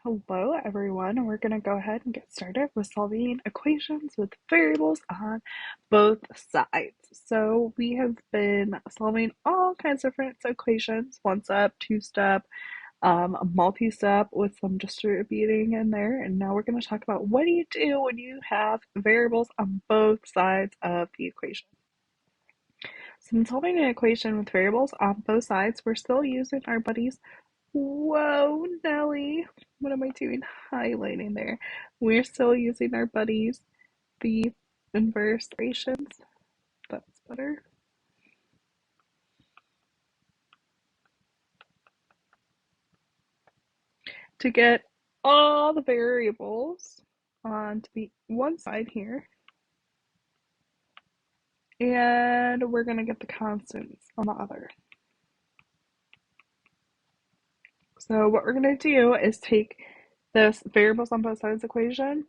Hello everyone, we're going to go ahead and get started with solving equations with variables on both sides. So we have been solving all kinds of different equations, one step, two step, multi-step with some distributing in there. And now we're going to talk about what do you do when you have variables on both sides of the equation. So in solving an equation with variables on both sides, we're still using our buddies. Whoa, Nelly, what am I doing highlighting there? We're still using our buddies, the inverse operations. That's better. To get all the variables onto the one side here. And we're going to get the constants on the other. So what we're going to do is take this variables on both sides equation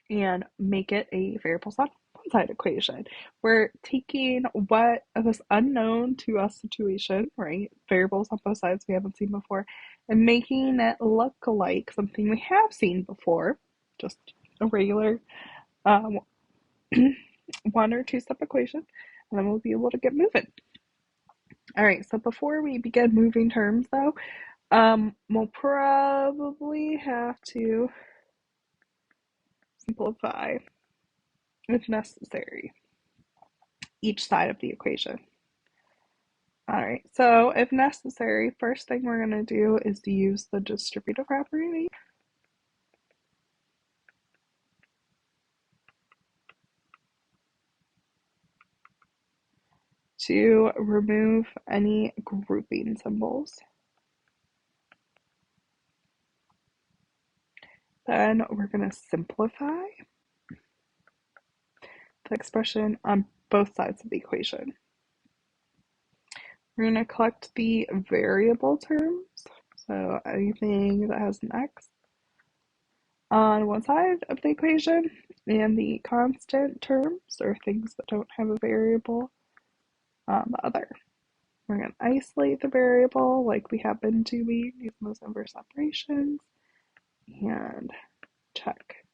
and make it a variables on one side equation. We're taking what this unknown to us situation, right? Variables on both sides we haven't seen before, and making it look like something we have seen before, just a regular um, one or two step equation, and then we'll be able to get moving. All right, so before we begin moving terms though, we'll probably have to simplify if necessary each side of the equation. All right, so if necessary, first thing we're going to do is to use the distributive property to remove any grouping symbols. Then we're going to simplify the expression on both sides of the equation. We're going to collect the variable terms, so anything that has an x on one side of the equation, and the constant terms, or things that don't have a variable, on the other. We're going to isolate the variable like we have been doing using those inverse operations and check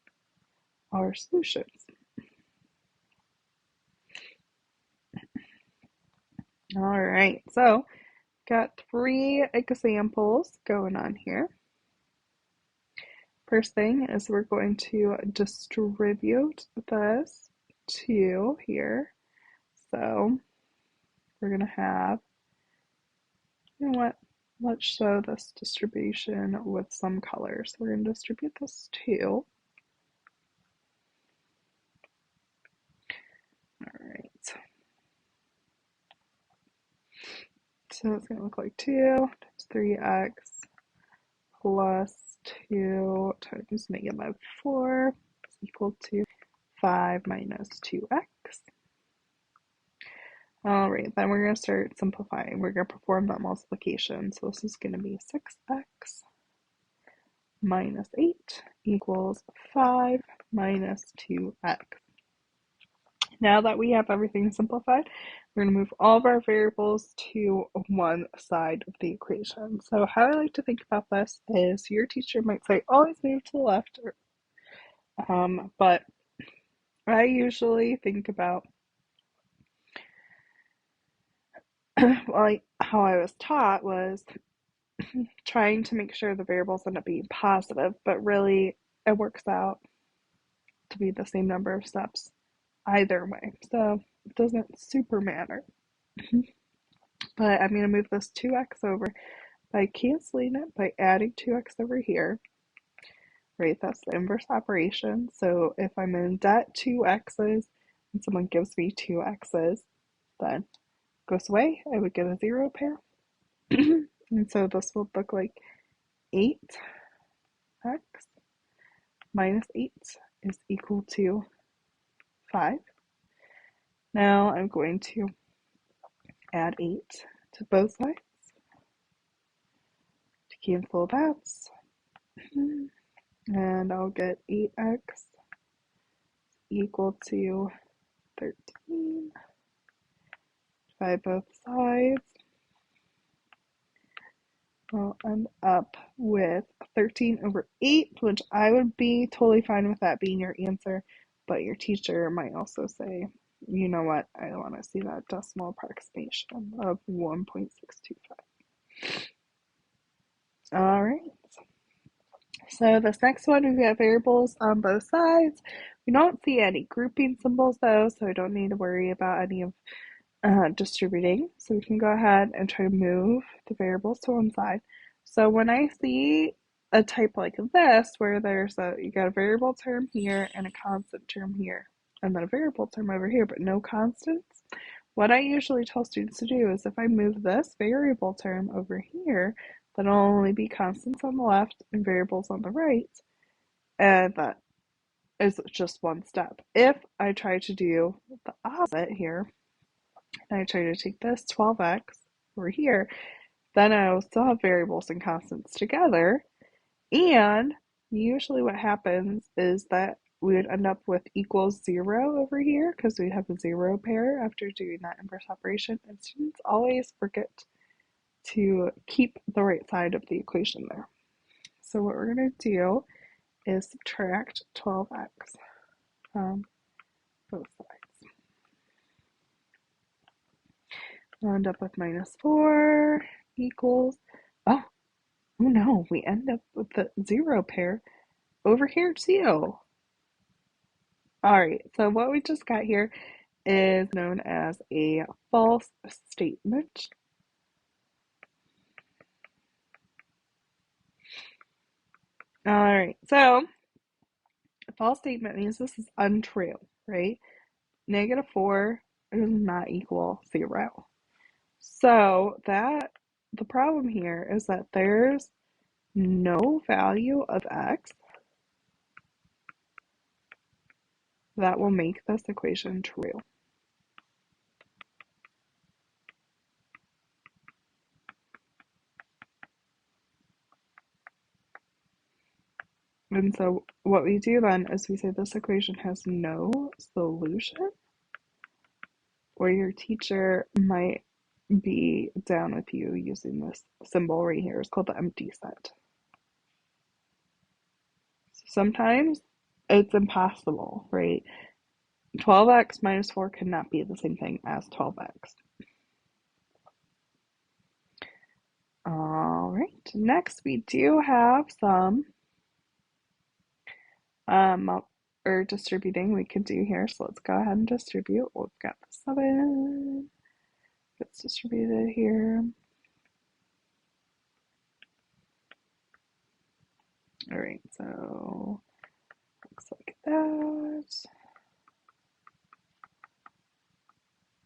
our solutions. All right, so got three examples going on here. First thing is we're going to distribute this to here. So we're going to have, you know what, let's show this distribution with some colors. So we're going to distribute this 2. All right. So it's going to look like 2 times 3x plus 2 times negative 4 is equal to 5 minus 2x. All right, then we're going to start simplifying. We're going to perform that multiplication. So this is going to be 6x minus 8 equals 5 minus 2x. Now that we have everything simplified, we're going to move all of our variables to one side of the equation. So how I like to think about this is your teacher might say, always move to the left, but I usually think about like how I was taught was trying to make sure the variables end up being positive, but really it works out to be the same number of steps either way. So it doesn't super matter. But I'm going to move this 2x over by canceling it by adding 2x over here. Right, that's the inverse operation. So if I'm in debt 2x's and someone gives me 2x's, then it goes away. I would get a 0 pair. And so this would look like 8x minus 8 is equal to 5. Now I'm going to add 8 to both sides to cancel that. And I'll get 8x equal to 13 by both sides. I'll end up with 13 over 8, which I would be totally fine with that being your answer, but your teacher might also say, you know what, I want to see that decimal approximation of 1.625. All right. So this next one, we've got variables on both sides. We don't see any grouping symbols though, so I don't need to worry about any of distributing. So we can go ahead and try to move the variables to one side. So when I see a type like this, where you got a variable term here and a constant term here, and then a variable term over here, but no constants, what I usually tell students to do is if I move this variable term over here, then it'll only be constants on the left and variables on the right, and that is just one step. If I try to do the opposite here, and I try to take this 12x over here, then I will still have variables and constants together, and usually what happens is that we would end up with equals 0 over here because we have a 0 pair after doing that inverse operation, and students always forget to keep the right side of the equation there. So what we're going to do is subtract 12x from both sides. We'll end up with minus 4 equals, oh no, we end up with the 0 pair over here too. Alright, so what we just got here is known as a false statement. Alright, so a false statement means this is untrue, right? Negative 4 does not equal 0. So the problem here is that there's no value of x that will make this equation true. And so what we do then is we say this equation has no solution, or your teacher might be down with you using this symbol right here. It's called the empty set. So sometimes it's impossible, right? 12x minus 4 cannot be the same thing as 12x. All right, next we do have some or distributing we could do here. So let's go ahead and distribute. We've got the 7. It's distributed here. All right, so looks like that.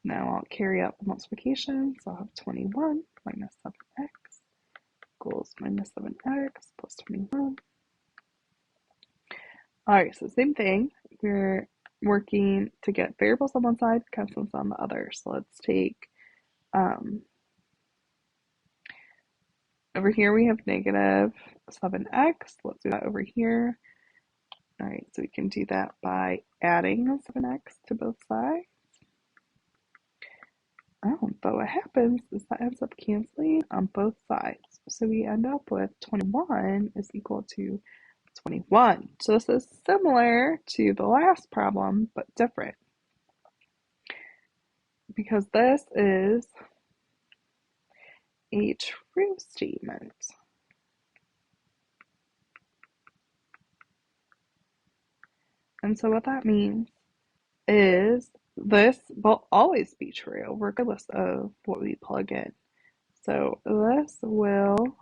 Now I'll carry out the multiplication. So I'll have 21 minus 7x equals minus 7x plus 21. All right, so same thing. We're working to get variables on one side, constants on the other. So let's take, over here we have negative 7x. Let's do that over here. All right, so we can do that by adding 7x to both sides. Oh, but what happens is that ends up canceling on both sides. So we end up with 21 is equal to 21. So this is similar to the last problem, but different. Because this is a true statement. And so what that means is this will always be true regardless of what we plug in. So this will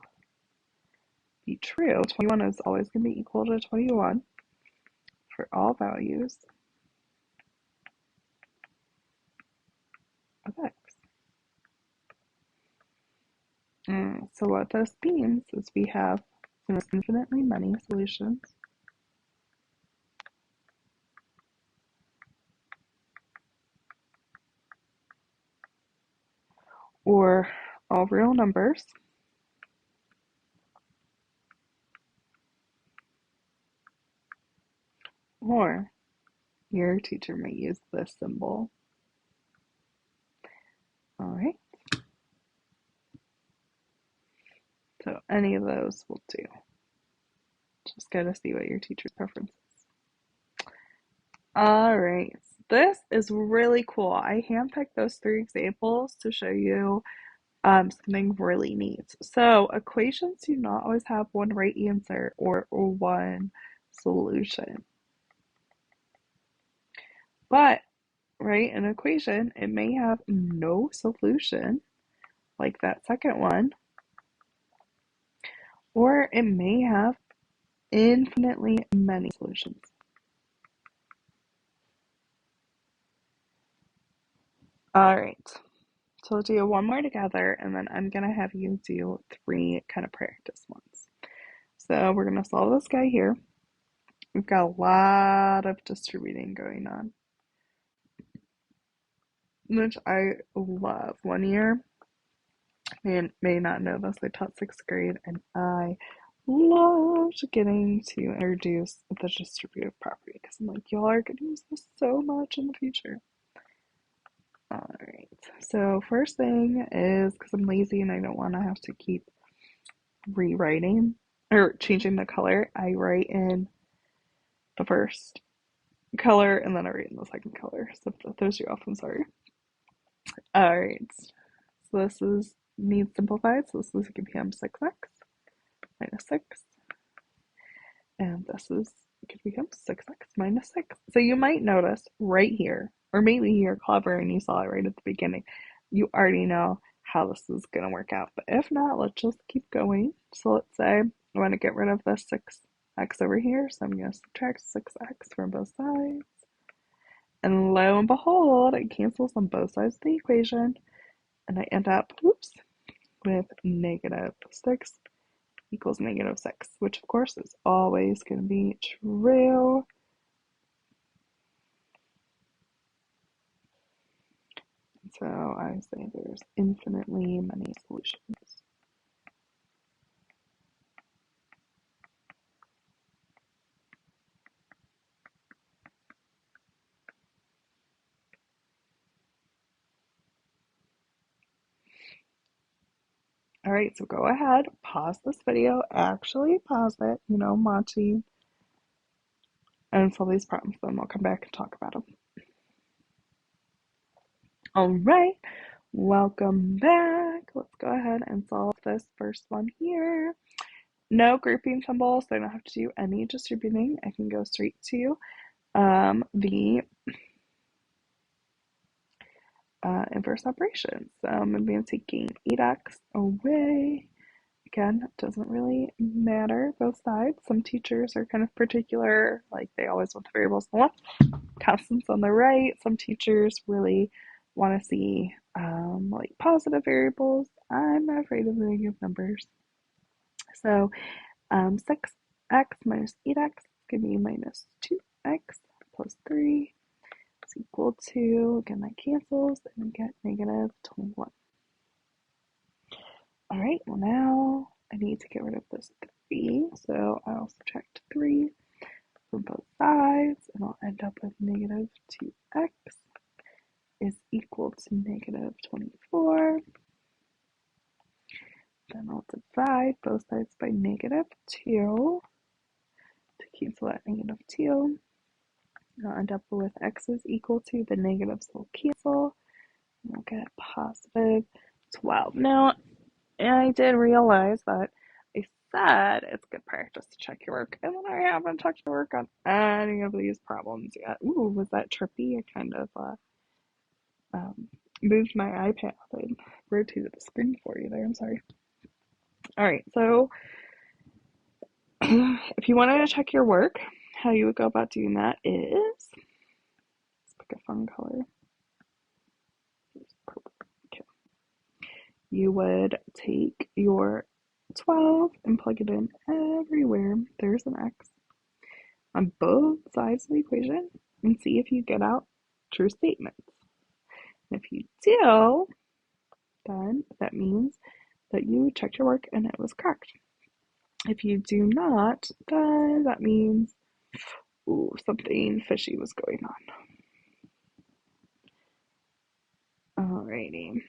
be true. 21 is always going to be equal to 21 for all values of x. So what this means is we have infinitely many solutions or all real numbers or your teacher may use this symbol. All right. So any of those will do. Just gotta see what your teacher's preference is. All right, this is really cool. I handpicked those three examples to show you something really neat. So equations do not always have one right answer or one solution. But, right, an equation, it may have no solution, like that second one, or it may have infinitely many solutions. All right, so we'll do one more together, and then I'm gonna have you do three kind of practice ones. So we're gonna solve this guy here. We've got a lot of distributing going on, which I love. One year, man may not know this, I taught sixth grade, and I loved getting to introduce the distributive property because I'm like, y'all are going to use this so much in the future. All right, so first thing is, because I'm lazy and I don't want to have to keep rewriting or changing the color, I write in the first color and then I write in the second color. So if that throws you off, I'm sorry. All right, so this is needs simplified, so this is going to become 6x minus 6. And this is could become 6x minus 6. So you might notice right here, or maybe you're clever and you saw it right at the beginning, you already know how this is going to work out. But if not, let's just keep going. So let's say I want to get rid of this 6x over here, so I'm going to subtract 6x from both sides. And lo and behold, it cancels on both sides of the equation, and I end up, with negative 6 equals negative 6, which of course is always going to be true. So I say there's infinitely many solutions. All right, so go ahead, pause this video, actually pause it, Monty, and solve these problems, then we'll come back and talk about them. All right, welcome back. Let's go ahead and solve this first one here. No grouping symbols, so I don't have to do any distributing. I can go straight to the inverse operations. So I'm going to be taking 8x away. Again, it doesn't really matter both sides. Some teachers are kind of particular, like they always want the variables on the left, constants on the right. Some teachers really want to see like positive variables. I'm not afraid of the negative numbers. So 6x minus 8x is going to be minus 2x plus 3 is equal to, again, that cancels, and we get negative 21. All right, well now I need to get rid of this 3, so I'll subtract 3 from both sides, and I'll end up with negative 2x is equal to negative 24. Then I'll divide both sides by negative 2 to cancel that negative 2. I'll end up with x is equal to, the negatives will cancel, and we'll get positive 12. Now, I did realize that I said it's good practice to check your work, and then I haven't checked your work on any of these problems yet. Ooh, was that trippy? I kind of moved my iPad and rotated the screen for you there. I'm sorry. All right, so if you wanted to check your work, how you would go about doing that is, let's pick a fun color. Purple. Okay. You would take your 12 and plug it in everywhere there's an x on both sides of the equation and see if you get out true statements. And if you do, then that means that you checked your work and it was correct. If you do not, then that means something fishy was going on. Alrighty.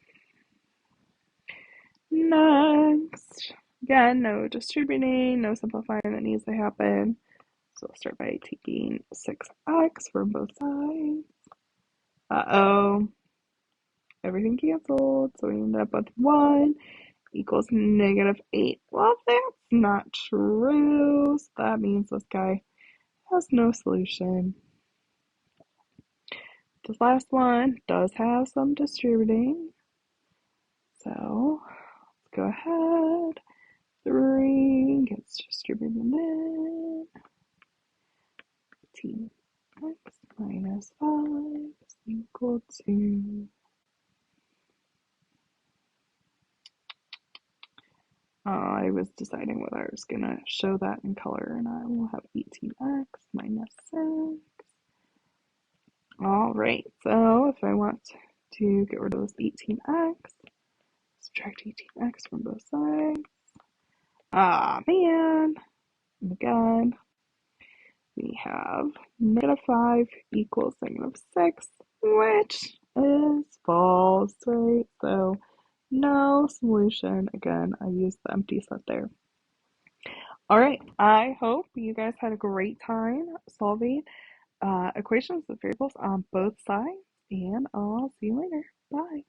Next, Again, no distributing, no simplifying that needs to happen. So we'll start by taking 6x from both sides. Uh-oh, everything canceled, so we end up with 1 equals -8. Well, that's not true. So that means this guy has no solution. This last one does have some distributing. So let's go ahead. 3 gets distributed in. 18x minus 5 is equal to I was deciding whether I was going to show that in color or not. We'll have 18x minus 6. All right, so if I want to get rid of this 18x, subtract 18x from both sides. Ah, man. And again, we have -5 equals -6, which is false, right? So no solution. Again, I used the empty set there. All right, I hope you guys had a great time solving equations with variables on both sides, and I'll see you later. Bye.